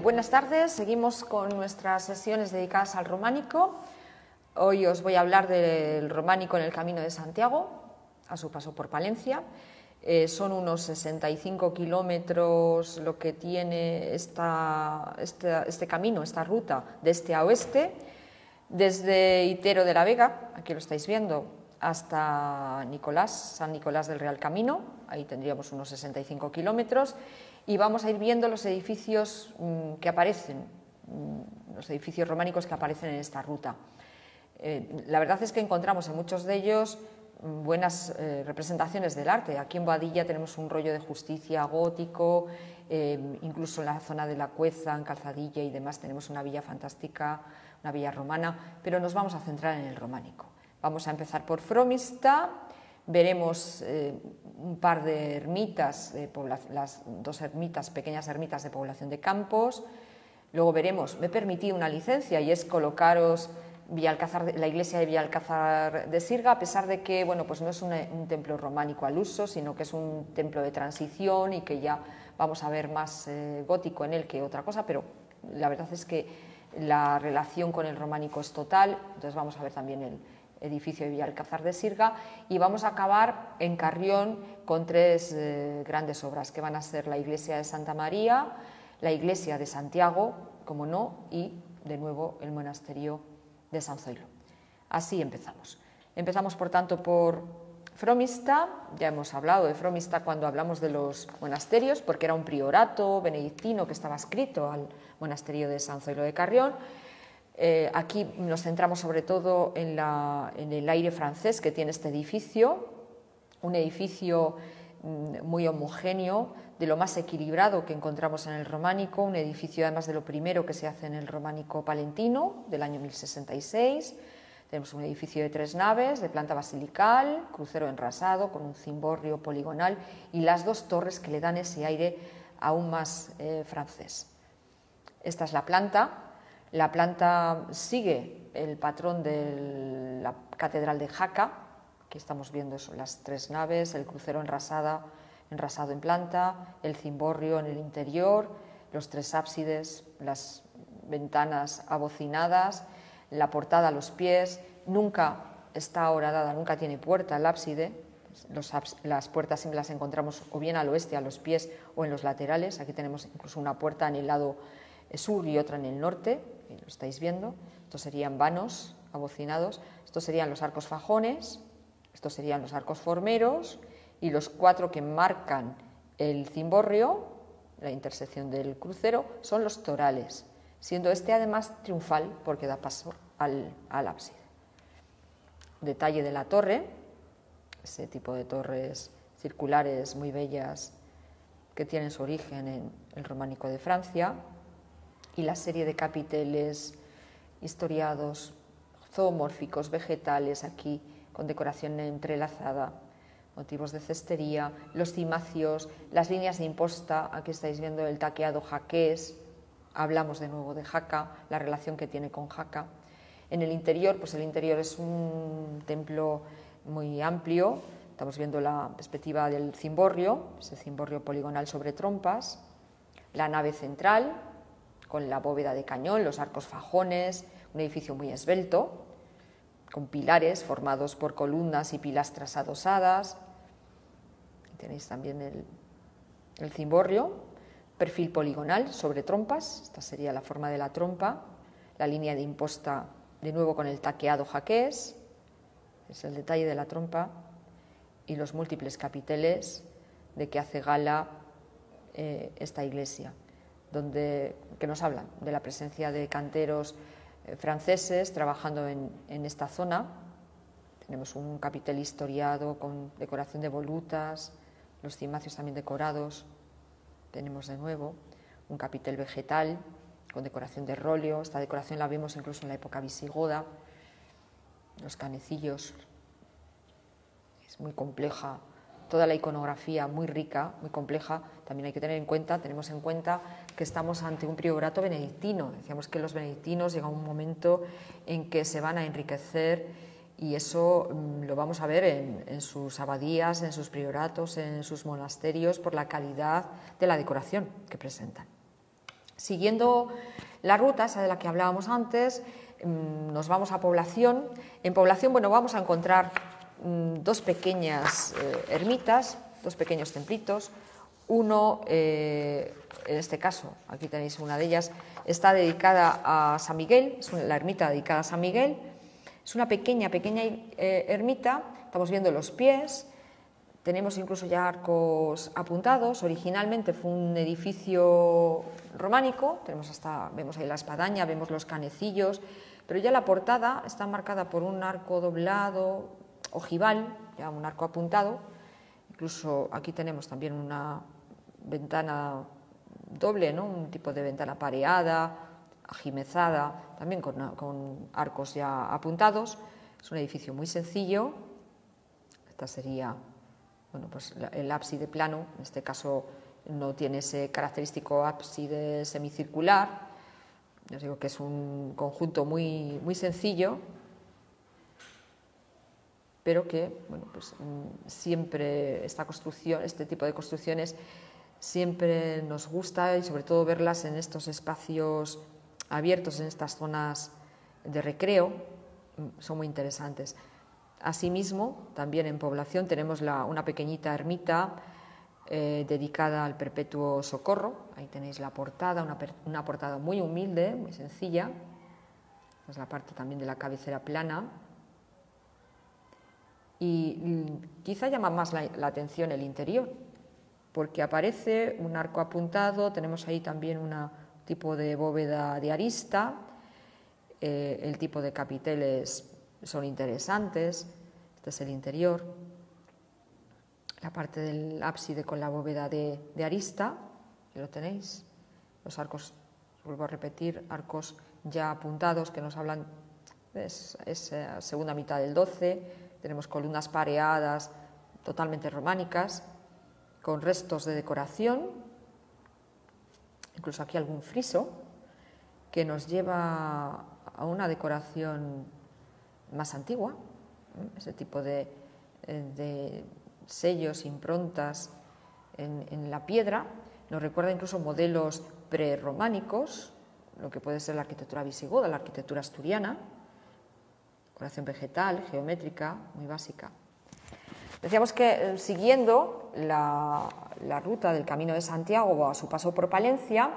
Buenas tardes, seguimos con nuestras sesiones dedicadas al románico. Hoy os voy a hablar del románico en el Camino de Santiago, a su paso por Palencia. Son unos 65 kilómetros lo que tiene este camino, esta ruta de este a oeste, desde Itero de la Vega, aquí lo estáis viendo, hasta San Nicolás del Real Camino, ahí tendríamos unos 65 kilómetros, y vamos a ir viendo los edificios que aparecen, los edificios románicos que aparecen en esta ruta. La verdad es que encontramos en muchos de ellos buenas representaciones del arte. Aquí en Boadilla tenemos un rollo de justicia gótico, incluso en la zona de la Cueza, en Calzadilla y demás, tenemos una villa fantástica, una villa romana, pero nos vamos a centrar en el románico. Vamos a empezar por Fromista, veremos un par de ermitas, las dos pequeñas ermitas de población de Campos. Luego veremos, me he permitido una licencia y es colocaros la iglesia de Villalcázar de Sirga, a pesar de que bueno, pues no es un templo románico al uso, sino que es un templo de transición y que ya vamos a ver más gótico en él que otra cosa, pero la verdad es que la relación con el románico es total. Entonces vamos a ver también el edificio de Villalcázar de Sirga y vamos a acabar en Carrión con tres grandes obras que van a ser la iglesia de Santa María, la iglesia de Santiago, como no, y de nuevo el monasterio de San Zoilo. Así empezamos. Empezamos, por tanto, por Fromista. Ya hemos hablado de Fromista cuando hablamos de los monasterios, porque era un priorato benedictino que estaba adscrito al monasterio de San Zoilo de Carrión. Aquí nos centramos sobre todo en el aire francés que tiene este edificio, un edificio muy homogéneo, de lo más equilibrado que encontramos en el románico, un edificio además de lo primero que se hace en el románico palentino del año 1066. Tenemos un edificio de 3 naves, de planta basilical, crucero enrasado con un cimborrio poligonal y las dos torres que le dan ese aire aún más francés. Esta es la planta. La planta sigue el patrón de la catedral de Jaca. Aquí estamos viendo eso, las 3 naves, el crucero enrasado en planta, el cimborrio en el interior, los 3 ábsides, las ventanas abocinadas, la portada a los pies. Nunca está horadada, nunca tiene puerta el ábside. Las puertas siempre las encontramos o bien al oeste, a los pies, o en los laterales. Aquí tenemos incluso una puerta en el lado sur y otra en el norte, lo estáis viendo. Estos serían vanos abocinados, estos serían los arcos fajones, estos serían los arcos formeros, y los 4 que marcan el cimborrio, la intersección del crucero, son los torales, siendo este además triunfal porque da paso al ábside. Detalle de la torre, ese tipo de torres circulares muy bellas que tienen su origen en el románico de Francia, y la serie de capiteles historiados, zoomórficos, vegetales, aquí con decoración entrelazada, motivos de cestería, los cimacios, las líneas de imposta. Aquí estáis viendo el taqueado jaqués, hablamos de nuevo de Jaca, la relación que tiene con Jaca. En el interior, pues el interior es un templo muy amplio, estamos viendo la perspectiva del cimborrio, ese cimborrio poligonal sobre trompas, la nave central, con la bóveda de cañón, los arcos fajones, un edificio muy esbelto, con pilares formados por columnas y pilastras adosadas. Tenéis también el cimborrio, perfil poligonal sobre trompas, esta sería la forma de la trompa, la línea de imposta de nuevo con el taqueado jaqués, es el detalle de la trompa, y los múltiples capiteles de que hace gala esta iglesia, que nos hablan de la presencia de canteros franceses trabajando en esta zona. Tenemos un capitel historiado con decoración de volutas, los cimacios también decorados. Tenemos de nuevo un capitel vegetal con decoración de róleo. Esta decoración la vimos incluso en la época visigoda. Los canecillos, es muy compleja toda la iconografía muy rica, muy compleja. También hay que tener en cuenta, tenemos en cuenta que estamos ante un priorato benedictino. Decíamos que los benedictinos llega un momento en que se van a enriquecer, y eso lo vamos a ver en sus abadías, en sus prioratos, en sus monasterios, por la calidad de la decoración que presentan. Siguiendo la ruta, esa de la que hablábamos antes, nos vamos a Población. En Población, bueno, vamos a encontrar dos pequeñas ermitas, dos pequeños templitos. Uno, en este caso, aquí tenéis una de ellas, está dedicada a San Miguel, es la ermita dedicada a San Miguel. Es una pequeña ermita, estamos viendo los pies, tenemos incluso ya arcos apuntados. Originalmente fue un edificio románico, vemos ahí la espadaña, vemos los canecillos, pero ya la portada está marcada por un arco doblado, ojival, ya un arco apuntado. Incluso aquí tenemos también una ventana doble, ¿no? Un tipo de ventana pareada, ajimezada, también con arcos ya apuntados. Es un edificio muy sencillo. Esta sería, bueno, pues el ábside plano. En este caso no tiene ese característico ábside semicircular. Ya os digo que es un conjunto muy, muy sencillo, pero que, bueno, pues siempre este tipo de construcciones siempre nos gusta, y sobre todo verlas en estos espacios abiertos, en estas zonas de recreo, son muy interesantes. Asimismo, también en Población tenemos una pequeñita ermita dedicada al Perpetuo Socorro. Ahí tenéis la portada, una portada muy humilde, muy sencilla. Es la parte también de la cabecera plana. Y quizá llama más la atención el interior, porque aparece un arco apuntado, tenemos ahí también un tipo de bóveda de arista, el tipo de capiteles son interesantes. Este es el interior, la parte del ábside con la bóveda de arista, lo tenéis, los arcos, vuelvo a repetir, arcos ya apuntados que nos hablan, es segunda mitad del 12, tenemos columnas pareadas totalmente románicas, con restos de decoración, incluso aquí algún friso, que nos lleva a una decoración más antigua, ese tipo de sellos, improntas en la piedra. Nos recuerda incluso modelos prerrománicos, lo que puede ser la arquitectura visigoda, la arquitectura asturiana, decoración vegetal, geométrica, muy básica. Decíamos que siguiendo la ruta del Camino de Santiago a su paso por Palencia,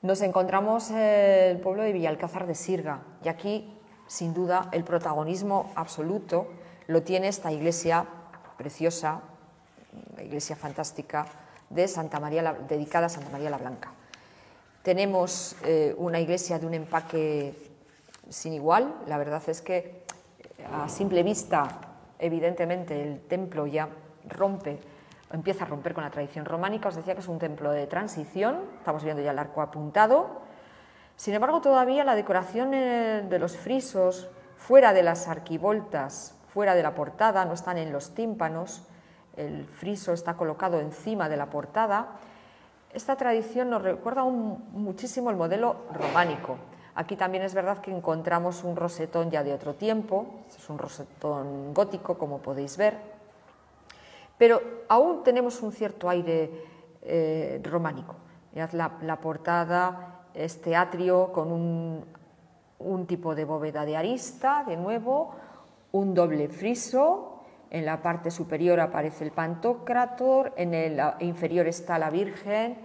nos encontramos el pueblo de Villalcázar de Sirga, y aquí, sin duda, el protagonismo absoluto lo tiene esta iglesia preciosa, la iglesia fantástica de dedicada a Santa María la Blanca. Tenemos una iglesia de un empaque sin igual. La verdad es que a simple vista, evidentemente, el templo ya empieza a romper con la tradición románica. Os decía que es un templo de transición, estamos viendo ya el arco apuntado. Sin embargo, todavía la decoración de los frisos, fuera de las arquivoltas, fuera de la portada, no están en los tímpanos, el friso está colocado encima de la portada. Esta tradición nos recuerda muchísimo el modelo románico. Aquí también es verdad que encontramos un rosetón ya de otro tiempo, es un rosetón gótico, como podéis ver, pero aún tenemos un cierto aire románico. Mirad la portada, este atrio con un tipo de bóveda de arista, de nuevo, un doble friso. En la parte superior aparece el Pantocrátor, en el inferior está la Virgen,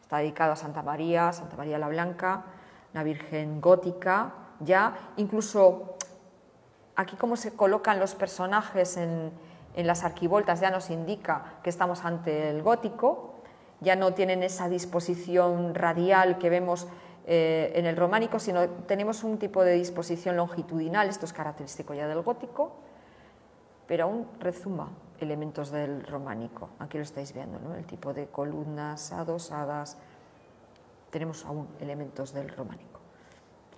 está dedicado a Santa María la Blanca, una Virgen gótica. Ya incluso aquí cómo se colocan los personajes en las arquivoltas ya nos indica que estamos ante el gótico, ya no tienen esa disposición radial que vemos en el románico, sino tenemos un tipo de disposición longitudinal. Esto es característico ya del gótico, pero aún rezuma elementos del románico. Aquí lo estáis viendo, ¿no? El tipo de columnas adosadas, tenemos aún elementos del románico.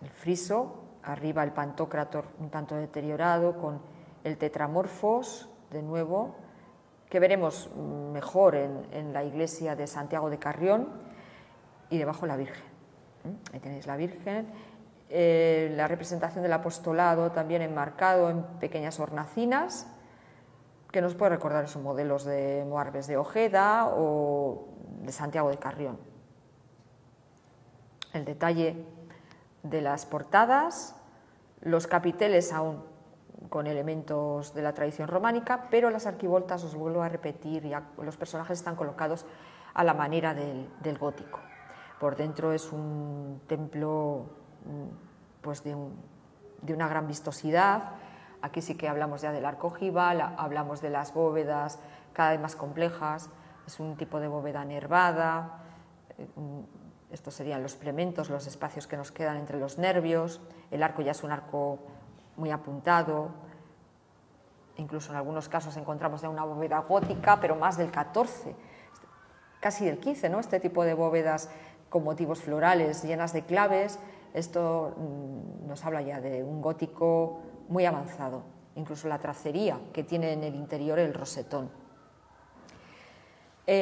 El friso, arriba el Pantocrátor un tanto deteriorado, con el tetramorfos, de nuevo, que veremos mejor en la iglesia de Santiago de Carrión, y debajo la Virgen. Ahí tenéis la Virgen, la representación del apostolado también enmarcado en pequeñas hornacinas, que nos puede recordar esos modelos de Moarbes de Ojeda o de Santiago de Carrión. El detalle de las portadas, los capiteles aún con elementos de la tradición románica, pero las arquivoltas, os vuelvo a repetir, ya los personajes están colocados a la manera del gótico. Por dentro es un templo pues de una gran vistosidad. Aquí sí que hablamos ya del arco ojival, hablamos de las bóvedas cada vez más complejas, es un tipo de bóveda nervada, estos serían los plementos, los espacios que nos quedan entre los nervios, el arco ya es un arco muy apuntado, incluso en algunos casos encontramos ya una bóveda gótica, pero más del XIV, casi del XV, ¿no? Este tipo de bóvedas con motivos florales llenas de claves, esto nos habla ya de un gótico muy avanzado, incluso la tracería que tiene en el interior el rosetón.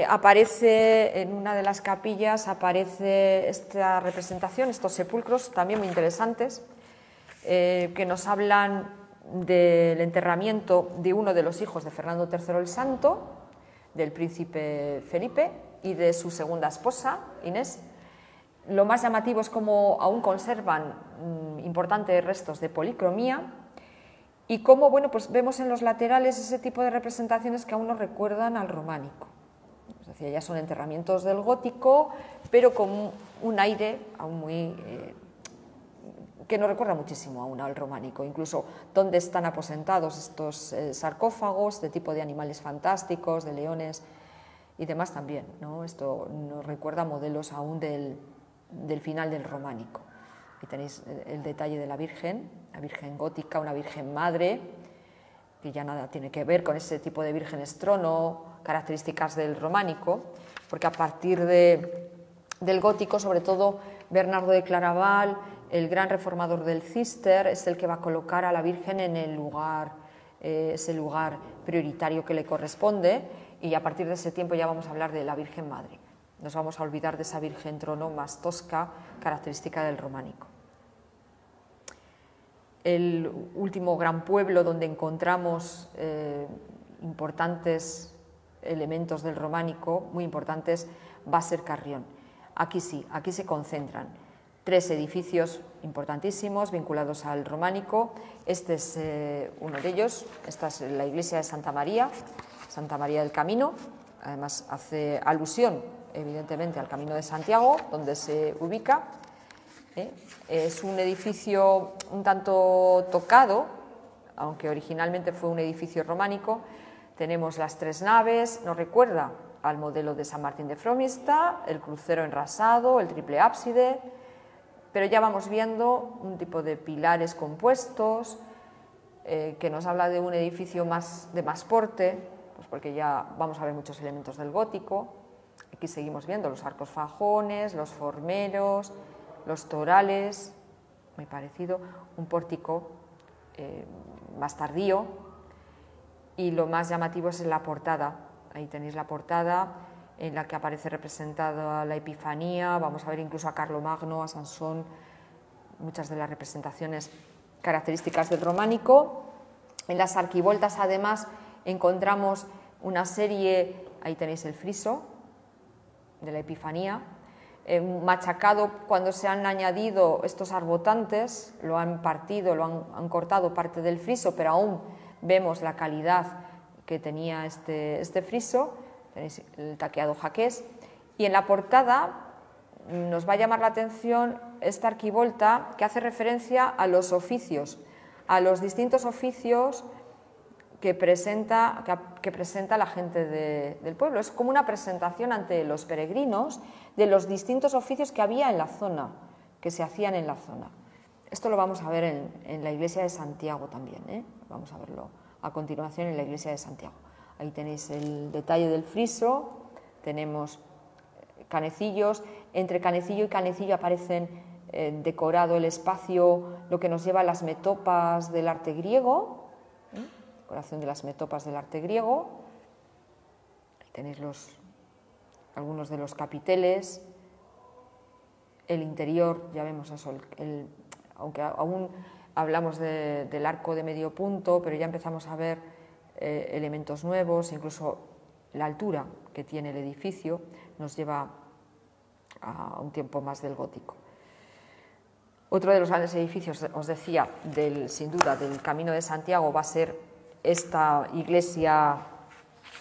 Aparece en una de las capillas, aparece esta representación, estos sepulcros también muy interesantes, que nos hablan del enterramiento de uno de los hijos de Fernando III el Santo, del príncipe Felipe y de su segunda esposa, Inés. Lo más llamativo es cómo aún conservan importantes restos de policromía y cómo, bueno, pues vemos en los laterales ese tipo de representaciones que aún nos recuerdan al románico. Es decir, ya son enterramientos del gótico, pero con un aire aún muy que nos recuerda muchísimo aún al románico, incluso dónde están aposentados estos sarcófagos de tipo de animales fantásticos, de leones y demás también, ¿no? Esto nos recuerda modelos aún del final del románico. Aquí tenéis el detalle de la Virgen gótica, una Virgen Madre, que ya nada tiene que ver con ese tipo de vírgenes trono, características del románico, porque a partir del gótico, sobre todo Bernardo de Claraval, el gran reformador del Císter, es el que va a colocar a la Virgen en el lugar, ese lugar prioritario que le corresponde, y a partir de ese tiempo ya vamos a hablar de la Virgen Madre. Nos vamos a olvidar de esa Virgen trono más tosca, característica del románico. El último gran pueblo donde encontramos importantes elementos del románico, muy importantes, va a ser Carrión. Aquí sí, aquí se concentran tres edificios importantísimos vinculados al románico. Este es uno de ellos, esta es la iglesia de Santa María del Camino, además hace alusión evidentemente al Camino de Santiago, donde se ubica. Es un edificio un tanto tocado, aunque originalmente fue un edificio románico. Tenemos las tres naves, nos recuerda al modelo de San Martín de Fromista, el crucero enrasado, el triple ábside, pero ya vamos viendo un tipo de pilares compuestos que nos habla de un edificio de más porte, pues porque ya vamos a ver muchos elementos del gótico. Aquí seguimos viendo los arcos fajones, los formeros, los torales, muy parecido, un pórtico más tardío, y lo más llamativo es la portada. Ahí tenéis la portada en la que aparece representada la Epifanía, vamos a ver incluso a Carlomagno, a Sansón, muchas de las representaciones características del románico. En las arquivoltas además encontramos una serie, ahí tenéis el friso de la Epifanía, machacado cuando se han añadido estos arbotantes, lo han partido, han cortado parte del friso, pero aún vemos la calidad que tenía este friso, tenéis el taqueado jaqués, y en la portada nos va a llamar la atención esta arquivolta que hace referencia a los oficios, a los distintos oficios que presenta la gente del pueblo. Es como una presentación ante los peregrinos de los distintos oficios que había en la zona, que se hacían en la zona. Esto lo vamos a ver en la iglesia de Santiago también, vamos a verlo a continuación en la iglesia de Santiago. Ahí tenéis el detalle del friso, tenemos canecillos, entre canecillo y canecillo aparecen decorado el espacio, lo que nos lleva a las metopas del arte griego, decoración de las metopas del arte griego, Tenéis algunos de los capiteles, el interior, ya vemos eso, aunque aún hablamos del arco de medio punto, pero ya empezamos a ver elementos nuevos, incluso la altura que tiene el edificio nos lleva a un tiempo más del gótico. Otro de los grandes edificios, os decía, sin duda, del Camino de Santiago va a ser esta iglesia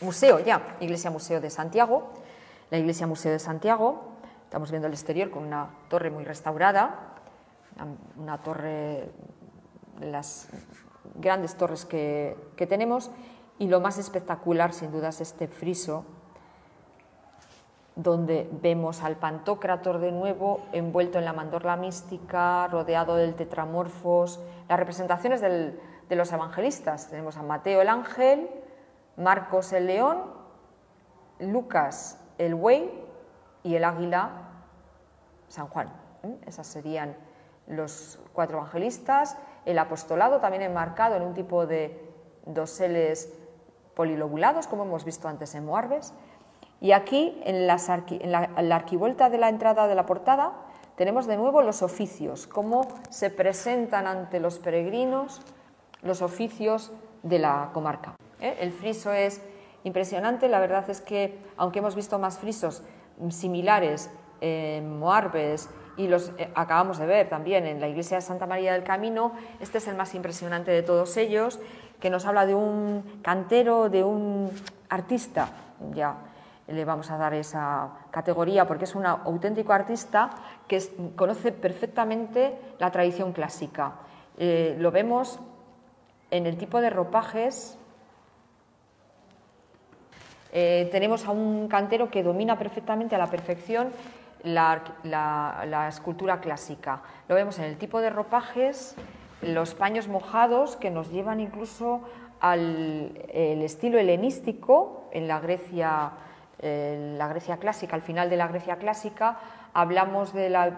museo de Santiago, la iglesia museo de Santiago. Estamos viendo el exterior con una torre muy restaurada, una torre de las grandes torres que tenemos, y lo más espectacular sin duda es este friso donde vemos al Pantocrátor de nuevo envuelto en la mandorla mística, rodeado del tetramorfos, las representaciones de los evangelistas. Tenemos a Mateo el ángel, Marcos el león, Lucas el buey y el águila San Juan. Esas serían los 4 evangelistas. El apostolado también enmarcado en un tipo de doseles polilobulados, como hemos visto antes en Moarbes. Y aquí, en la arquivolta de la entrada de la portada, tenemos de nuevo los oficios, cómo se presentan ante los peregrinos los oficios de la comarca. El friso es impresionante. La verdad es que, aunque hemos visto más frisos similares en Moarbes y los acabamos de ver también en la iglesia de Santa María del Camino, este es el más impresionante de todos ellos, que nos habla de un cantero, de un artista. Ya le vamos a dar esa categoría porque es un auténtico artista que conoce perfectamente la tradición clásica. Lo vemos en el tipo de ropajes. Tenemos a un cantero que domina perfectamente a la perfección la escultura clásica. Lo vemos en el tipo de ropajes, los paños mojados que nos llevan incluso al estilo helenístico en la Grecia clásica. Al final de la Grecia clásica hablamos de la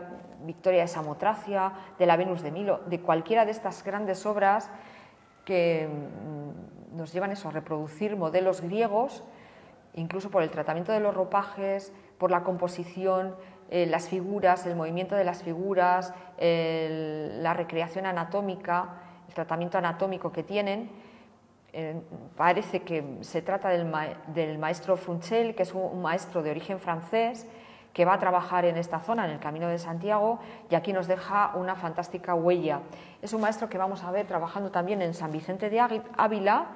Victoria de Samotracia, de la Venus de Milo, de cualquiera de estas grandes obras que nos llevan a reproducir modelos griegos, incluso por el tratamiento de los ropajes, por la composición, las figuras, el movimiento de las figuras, la recreación anatómica, el tratamiento anatómico que tienen. Parece que se trata del maestro Frunchel, que es un maestro de origen francés que va a trabajar en esta zona, en el Camino de Santiago, y aquí nos deja una fantástica huella. Es un maestro que vamos a ver trabajando también en San Vicente de Ávila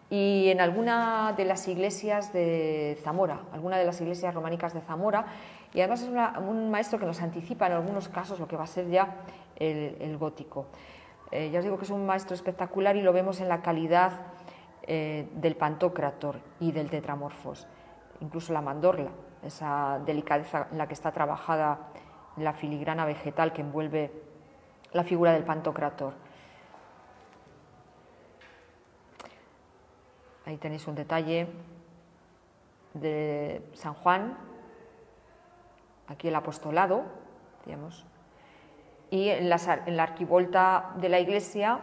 y en alguna de las iglesias de Zamora, alguna de las iglesias románicas de Zamora, y además es un maestro que nos anticipa en algunos casos lo que va a ser ya el gótico. Ya os digo que es un maestro espectacular y lo vemos en la calidad del Pantocrátor y del tetramorfos, incluso la mandorla, esa delicadeza en la que está trabajada la filigrana vegetal que envuelve la figura del Pantocrátor. Ahí tenéis un detalle de San Juan, aquí el apostolado, digamos, y en la arquivolta de la iglesia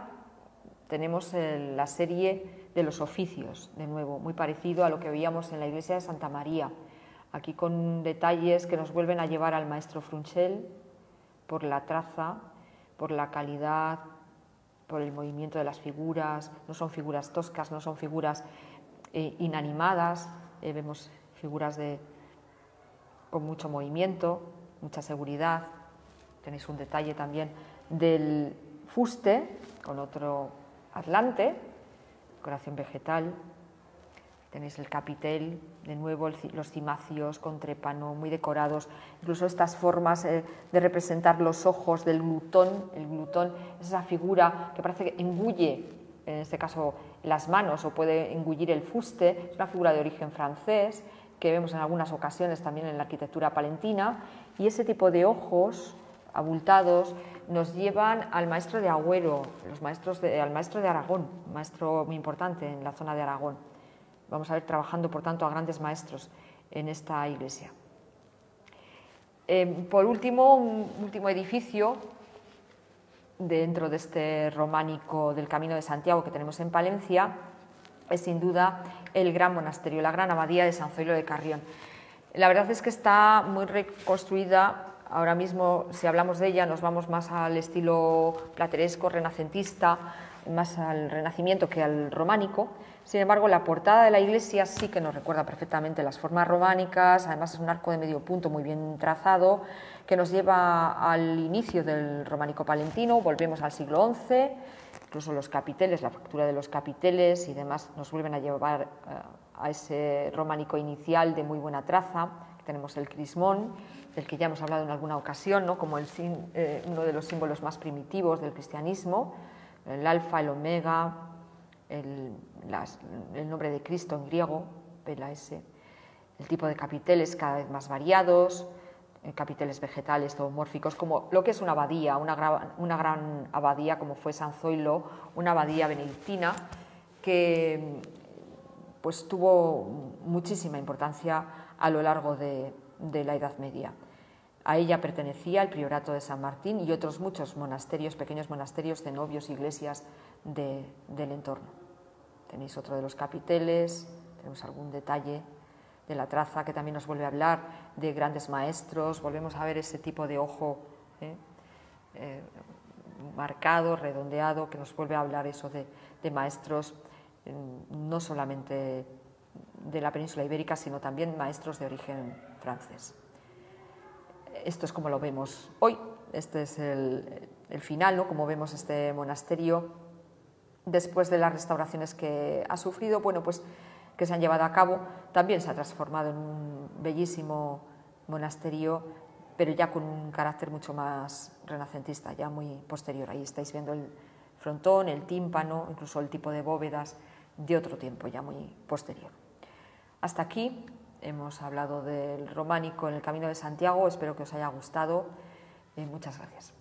tenemos la serie de los oficios, de nuevo, muy parecido a lo que veíamos en la iglesia de Santa María, aquí con detalles que nos vuelven a llevar al maestro Frunchel por la traza, por la calidad, por el movimiento de las figuras. No son figuras toscas, no son figuras inanimadas, vemos figuras con mucho movimiento, mucha seguridad. Tenéis un detalle también del fuste con otro atlante, decoración vegetal. Tenéis el capitel, de nuevo los cimacios con trépano, muy decorados. Incluso estas formas de representar los ojos del glutón. El glutón es esa figura que parece que engulle, en este caso, las manos o puede engullir el fuste. Es una figura de origen francés que vemos en algunas ocasiones también en la arquitectura palentina. Y ese tipo de ojos abultados nos llevan al maestro de Agüero, al maestro de Aragón, un maestro muy importante en la zona de Aragón. Vamos a ver trabajando, por tanto, a grandes maestros en esta iglesia. Por último, un último edificio dentro de este románico del Camino de Santiago que tenemos en Palencia es sin duda el gran monasterio, la gran abadía de San Zoilo de Carrión. La verdad es que está muy reconstruida. Ahora mismo, si hablamos de ella, nos vamos más al estilo plateresco, renacentista, más al Renacimiento que al románico. Sin embargo, la portada de la iglesia sí que nos recuerda perfectamente las formas románicas. Además, es un arco de medio punto muy bien trazado que nos lleva al inicio del románico palentino. Volvemos al siglo XI, incluso los capiteles, la factura de los capiteles y demás nos vuelven a llevar a ese románico inicial de muy buena traza. Tenemos el crismón, del que ya hemos hablado en alguna ocasión, ¿no? Como uno de los símbolos más primitivos del cristianismo, el alfa, el omega, el nombre de Cristo en griego, PLS, el tipo de capiteles cada vez más variados, capiteles vegetales zoomórficos, como lo que es una abadía, una gran abadía como fue San Zoilo, una abadía benedictina que pues tuvo muchísima importancia a lo largo de la Edad Media. A ella pertenecía el priorato de San Martín y otros muchos monasterios, pequeños monasterios, cenobios, iglesias del entorno. Tenéis otro de los capiteles, tenemos algún detalle de la traza que también nos vuelve a hablar de grandes maestros. Volvemos a ver ese tipo de ojo marcado, redondeado, que nos vuelve a hablar eso de maestros no solamente de la península ibérica, sino también maestros de origen francés. Esto es como lo vemos hoy. Este es el final, ¿no? Como vemos este monasterio después de las restauraciones que ha sufrido, bueno, pues que se han llevado a cabo. También se ha transformado en un bellísimo monasterio, pero ya con un carácter mucho más renacentista, ya muy posterior. Ahí estáis viendo el frontón, el tímpano, incluso el tipo de bóvedas de otro tiempo, ya muy posterior. Hasta aquí hemos hablado del románico en el Camino de Santiago. Espero que os haya gustado. Muchas gracias.